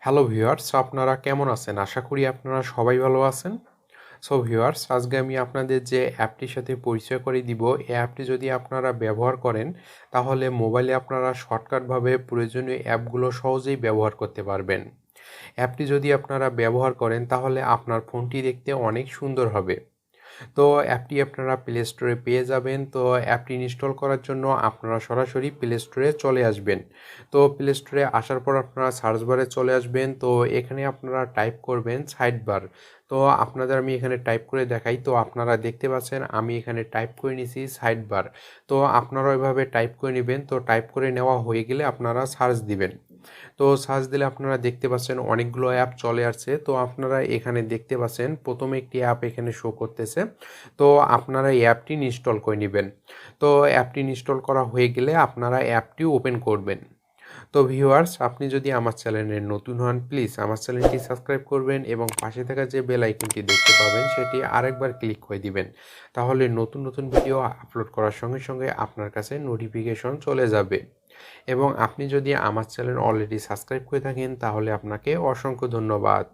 Hello viewers, আপনারা কেমন আছেন? আশা করি আপনারা সবাই ভালো আছেন। সো ভিউয়ার্স, আজকে আমি আপনাদের যে অ্যাপটির সাথে পরিচয় করিয়ে দিব, এই অ্যাপটি যদি আপনারা ব্যবহার করেন তাহলে মোবাইলে আপনারা শর্টকাটভাবে প্রয়োজনীয় অ্যাপগুলো সহজেই ব্যবহার করতে পারবেন। অ্যাপটি যদি আপনারা ব্যবহার করেন তাহলে আপনার ফোনটি দেখতে অনেক সুন্দর হবে। তো অ্যাপটি আপনারা প্লে স্টোরে পেয়ে যাবেন। তো অ্যাপটি ইনস্টল করার জন্য আপনারা সরাসরি প্লে স্টোরে চলে আসবেন। তো প্লে স্টোরে আসার পর আপনারা সার্চ বারে চলে আসবেন। তো এখানে আপনারা টাইপ করবেন সাইডবার। তো আপনাদের আমি এখানে টাইপ করে দেখাই। তো আপনারা দেখতে পাচ্ছেন আমি এখানে টাইপ করে নিয়েছি সাইডবার। তো আপনারা ওইভাবে টাইপ করে নেবেন। তো টাইপ করে নেওয়া হয়ে গেলে আপনারা সার্চ দিবেন। তো সার্চ দিলে আপনারা দেখতে পাচ্ছেন অনেকগুলো অ্যাপ চলে আসছে। তো আপনারা এখানে দেখতে পাচ্ছেন প্রথমে একটি অ্যাপ এখানে শো করতেছে। তো আপনারা এই অ্যাপটি ইনস্টল করে নেবেন। তো অ্যাপটি ইনস্টল করা হয়ে গেলে আপনারা অ্যাপটি ওপেন করবেন। তো ভিউয়ার্স, আপনি যদি আমার চ্যানেলে নতুন হন প্লিজ আমার চ্যানেলটি সাবস্ক্রাইব করবেন এবং পাশে থাকা যে বেল আইকনটি দেখতে পাবেন সেটি আরেকবার ক্লিক করে দিবেন। তাহলে নতুন নতুন ভিডিও আপলোড করার সঙ্গে সঙ্গে আপনার কাছে নোটিফিকেশন চলে যাবে। এবং আপনি যদি আমার চ্যানেল অলরেডি সাবস্ক্রাইব করে থাকেন তাহলে আপনাকে অসংখ্য ধন্যবাদ।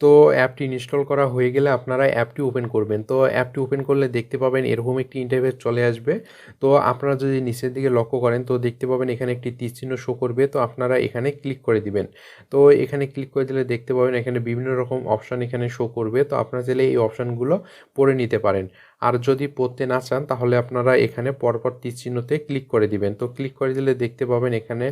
তো অ্যাপটি ইনস্টল করা হয়ে গেলে আপনারা অ্যাপটি ওপেন করবেন। তো অ্যাপটি ওপেন করলে দেখতে পাবেন এরকম একটি ইন্টারফেস চলে আসবে। তো আপনারা যদি নিচের দিকে লক্ষ্য করেন তো দেখতে পাবেন এখানে একটি তীরচিহ্ন শো করবে। তো আপনারা এখানে ক্লিক করে দিবেন। তো এখানে ক্লিক করে দিলে দেখতে পাবেন এখানে বিভিন্ন রকম অপশান এখানে শো করবে। তো আপনারা চাইলে এই অপশানগুলো পড়ে নিতে পারেন। আর যদি পড়তে না চান তাহলে আপনারা এখানে পরপর তীরচিহ্নতে ক্লিক করে দিবেন। তো ক্লিক করে দিলে দেখতে পাবেন এখানে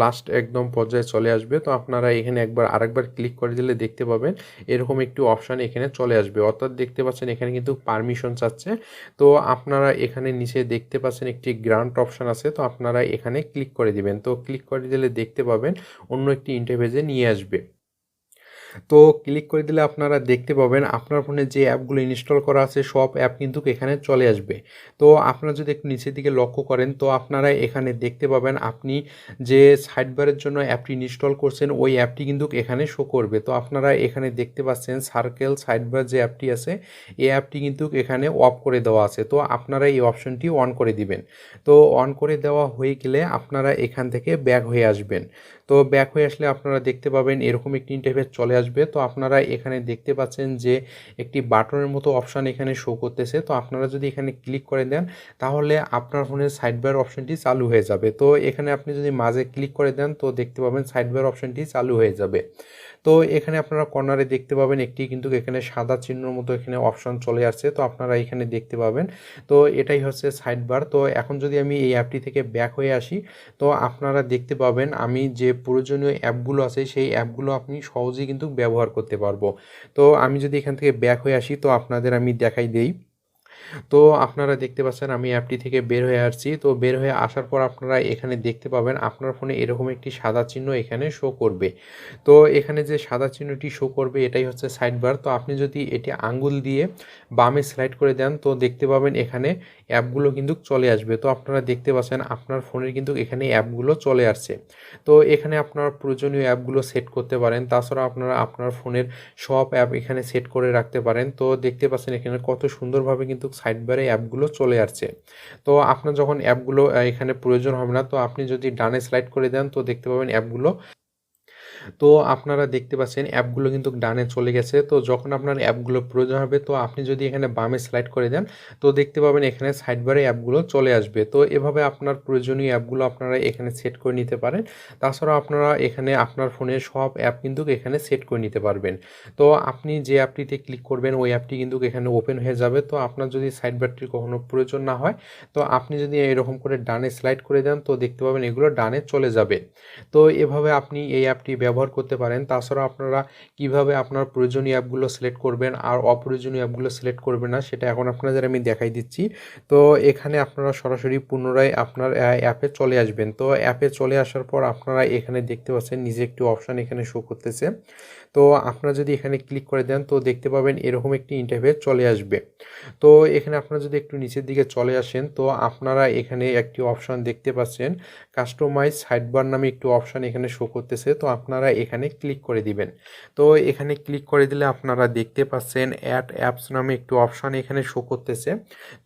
লাস্ট একদম পর্যায়ে চলে আসবে। তো আপনারা এখানে আরেকবার ক্লিক করে দিলে দেখতে পাবেন এরকম একটি অপশান এখানে চলে আসবে। অর্থাৎ দেখতে পাচ্ছেন এখানে কিন্তু পারমিশন চাচ্ছে। তো আপনারা এখানে নিচে দেখতে পাচ্ছেন একটি গ্রান্ট অপশান আছে। তো আপনারা এখানে ক্লিক করে দিবেন। তো ক্লিক করে দিলে দেখতে পাবেন অন্য একটি ইন্টারফেসে নিয়ে আসবে। তো ক্লিক করে দিলে আপনারা দেখতে পাবেন আপনার ফোনে যে অ্যাপগুলো ইনস্টল করা আছে সব অ্যাপ কিন্তু এখানে চলে আসবে। তো আপনারা যদি একটু নিচের দিকে লক্ষ্য করেন তো আপনারা এখানে দেখতে পাবেন আপনি যে সাইডবারের জন্য অ্যাপটি ইনস্টল করছেন ওই অ্যাপটি কিন্তু এখানে শো করবে। তো আপনারা এখানে দেখতে পাচ্ছেন সার্কেল সাইডবার যে অ্যাপটি আছে এই অ্যাপটি কিন্তু এখানে অফ করে দেওয়া আছে। তো আপনারা এই অপশনটি অন করে দিবেন। তো অন করে দেওয়া হয়ে গেলে আপনারা এখান থেকে ব্যাক হয়ে আসবেন। তো ব্যাক হয়ে আসলে আপনারা দেখতে পাবেন এরকম একটি ইন্টারফেস চলে আসবে। তো আপনারা এখানে দেখতে পাচ্ছেন যে একটি বাটনের মতো অপশান এখানে শো করতেছে। তো আপনারা যদি এখানে ক্লিক করে দেন তাহলে আপনার ফোনের সাইডবার অপশানটি চালু হয়ে যাবে। তো এখানে আপনি যদি মাঝে ক্লিক করে দেন তো দেখতে পাবেন সাইডবার অপশানটি চালু হয়ে যাবে। তো এখানে আপনারা কর্নারে দেখতে পাবেন একটি কিন্তু এখানে সাদা চিহ্নের মতো এখানে অপশান চলে আসছে। তো আপনারা এখানে দেখতে পাবেন। তো এটাই হচ্ছে সাইডবার। তো এখন যদি আমি এই অ্যাপটি থেকে ব্যাক হয়ে আসি তো আপনারা দেখতে পাবেন আমি যে প্রয়োজনীয় অ্যাপগুলো আছে সেই অ্যাপগুলো আপনি সহজেই কিন্তু ব্যবহার করতে পারবো। তো আমি যদি এখান থেকে ব্যাক হয়ে আসি তো আপনাদের আমি দেখাই দেই। তো আপনারা দেখতে পাচ্ছেন আমি অ্যাপটি থেকে বের হয়ে আসছি। তো বের হয়ে আসার পর আপনারা এখানে দেখতে পাবেন আপনার ফোনে এরকম একটি সাদা চিহ্ন এখানে শো করবে। তো এখানে যে সাদা চিহ্নটি শো করবে এটাই হচ্ছে সাইডবার। তো আপনি যদি এটি আঙ্গুল দিয়ে বামে স্লাইড করে দেন তো দেখতে পাবেন এখানে অ্যাপগুলো কিন্তু চলে আসবে। তো আপনারা দেখতে পাচ্ছেন আপনার ফোনের কিন্তু এখানে অ্যাপগুলো চলে আসছে। তো এখানে আপনার প্রয়োজনীয় অ্যাপগুলো সেট করতে পারেন। তাছাড়া আপনারা আপনার ফোনের সব অ্যাপ এখানে সেট করে রাখতে পারেন। তো দেখতে পাচ্ছেন এখানে কত সুন্দরভাবে কিন্তু সাইডবারে অ্যাপগুলো চলে আসছে। তো আপনার যখন অ্যাপগুলো এখানে প্রয়োজন হবে না তো আপনি যদি ডানে স্লাইড করে দেন তো দেখতে পাবেন অ্যাপগুলো তো আপনারা দেখতে পাচ্ছেন অ্যাপগুলো কিন্তু ডানে চলে গেছে। তো যখন আপনার অ্যাপগুলো প্রয়োজন হবে তো আপনি যদি এখানে বামে স্লাইড করে দেন তো দেখতে পাবেন এখানে সাইডবারে অ্যাপগুলো চলে আসবে। তো এভাবে আপনার প্রয়োজনীয় অ্যাপগুলো আপনারা এখানে সেট করে নিতে পারেন। তাছাড়াও আপনারা এখানে আপনার ফোনে সব অ্যাপ কিন্তু এখানে সেট করে নিতে পারবেন। তো আপনি যে অ্যাপটিতে ক্লিক করবেন ওই অ্যাপটি কিন্তু এখানে ওপেন হয়ে যাবে। তো আপনার যদি সাইডবারটির কখনো প্রয়োজন না হয় তো আপনি যদি এরকম করে ডানে স্লাইড করে দেন তো দেখতে পাবেন এগুলো ডানে চলে যাবে। তো এভাবে আপনি এই অ্যাপটি ব্যবহার করতে পারেন। তাছাড়া আপনারা কিভাবে আপনার প্রয়োজনীয় অ্যাপগুলো সিলেক্ট করবেন আর অপ্রয়োজনীয় অ্যাপগুলো সিলেক্ট করবেন না সেটা এখন আপনাদের আমি দেখাই দিচ্ছি। তো এখানে আপনারা সরাসরি পুনরায় আপনার অ্যাপে চলে আসবেন। তো অ্যাপে চলে আসার পর আপনারা এখানে দেখতে পাচ্ছেন নিজে একটি অপশান এখানে শো করতেছে। তো আপনারা যদি এখানে ক্লিক করে দেন তো দেখতে পাবেন এরকম একটি ইন্টারফেস চলে আসবে। তো এখানে আপনারা যদি একটু নিচের দিকে চলে আসেন তো আপনারা এখানে একটি অপশান দেখতে পাচ্ছেন কাস্টমাইজ সাইডবার নামে একটি অপশান এখানে শো করতেছে। তো আপনারা এখানে ক্লিক করে দিবেন। তো এখানে ক্লিক করে দিলে আপনারা দেখতে পাচ্ছেন অ্যাড অ্যাপস নামে একটি অপশান এখানে শো করতেছে।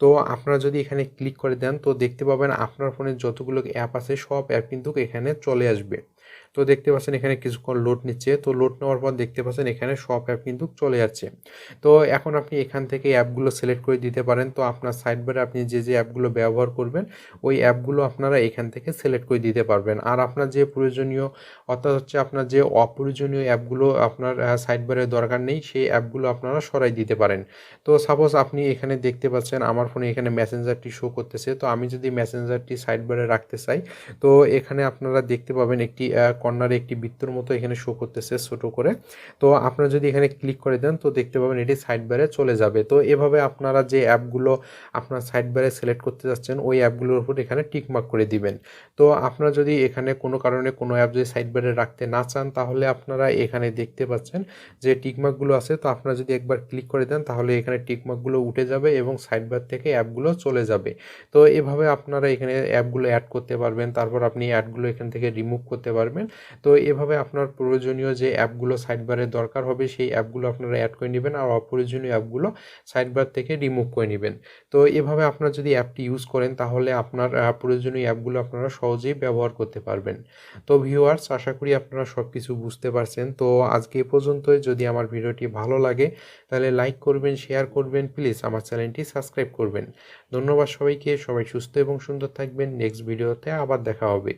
তো আপনারা যদি এখানে ক্লিক করে দেন তো দেখতে পাবেন আপনার ফোনে যতগুলো অ্যাপ আছে সব অ্যাপ কিন্তু এখানে চলে আসবে। তো দেখতে পাচ্ছেন এখানে কিছুক্ষণ লোড নিচ্ছে। তো লোড নেওয়ার পর দেখতে পাচ্ছেন এখানে সব অ্যাপ কিন্তু চলে যাচ্ছে। তো এখন আপনি এখান থেকে অ্যাপগুলো সিলেক্ট করে দিতে পারেন। তো আপনার সাইডবারে আপনি যে অ্যাপগুলো ব্যবহার করবেন ওই অ্যাপগুলো আপনারা এখান থেকে সিলেক্ট করে দিতে পারবেন। আর আপনার যে প্রয়োজনীয় অর্থাৎ হচ্ছে আপনার যে অপ্রয়োজনীয় অ্যাপগুলো আপনার সাইডবারে দরকার নেই সেই অ্যাপগুলো আপনারা সরাই দিতে পারেন। তো সাপোজ আপনি এখানে দেখতে পাচ্ছেন আমার ফোনে এখানে মেসেঞ্জারটি শো করতেছে। তো আমি যদি মেসেঞ্জারটি সাইডবারে রাখতে চাই তো এখানে আপনারা দেখতে পাবেন একটি কর্নারে একটি বৃত্তর মতো এখানে শো করতেছে ছোট করে। তো আপনারা যদি এখানে ক্লিক করে দেন তো দেখতে পাবেন এটি সাইডবারে চলে যাবে। তো এভাবে আপনারা যে অ্যাপগুলো আপনার সাইডবারে সিলেক্ট করতে যাচ্ছেন ওই অ্যাপগুলোর উপর এখানে টিক মার্ক করে দিবেন। তো আপনারা যদি এখানে কোনো কারণে কোনো অ্যাপ যদি সাইডবারে রাখতে না চান তাহলে আপনারা এখানে দেখতে পাচ্ছেন যে টিকমার্কগুলো আছে। তো আপনারা যদি একবার ক্লিক করে দেন তাহলে এখানে টিকমার্কগুলো উঠে যাবে এবং সাইডবার থেকে অ্যাপগুলো চলে যাবে। তো এভাবে আপনারা এখানে অ্যাপগুলো অ্যাড করতে পারবেন। তারপর আপনি অ্যাডগুলো এখান থেকে রিমুভ করতে পারবেন। তো এভাবে আপনার প্রয়োজনীয় যে অ্যাপগুলো সাইডবারে দরকার হবে সেই অ্যাপগুলো আপনারা অ্যাড করে নেবেন আর অপ্রয়োজনীয় অ্যাপগুলো সাইডবার থেকে রিমুভ করে নেবেন। তো এভাবে আপনারা যদি অ্যাপটি ইউজ করেন তাহলে আপনার প্রয়োজনীয় অ্যাপগুলো আপনারা সহজেই ব্যবহার করতে পারবেন। তো ভিউয়ার্স আশা করি আপনারা সব কিছু বুঝতে পারছেন। তো আজকে এ পর্যন্তই। যদি আমার ভিডিওটি ভালো লাগে তাহলে লাইক করবেন, শেয়ার করবেন, প্লিজ আমার চ্যানেলটি সাবস্ক্রাইব করবেন। ধন্যবাদ সবাইকে। সবাই সুস্থ এবং সুন্দর থাকবেন। নেক্সট ভিডিওতে আবার দেখা হবে।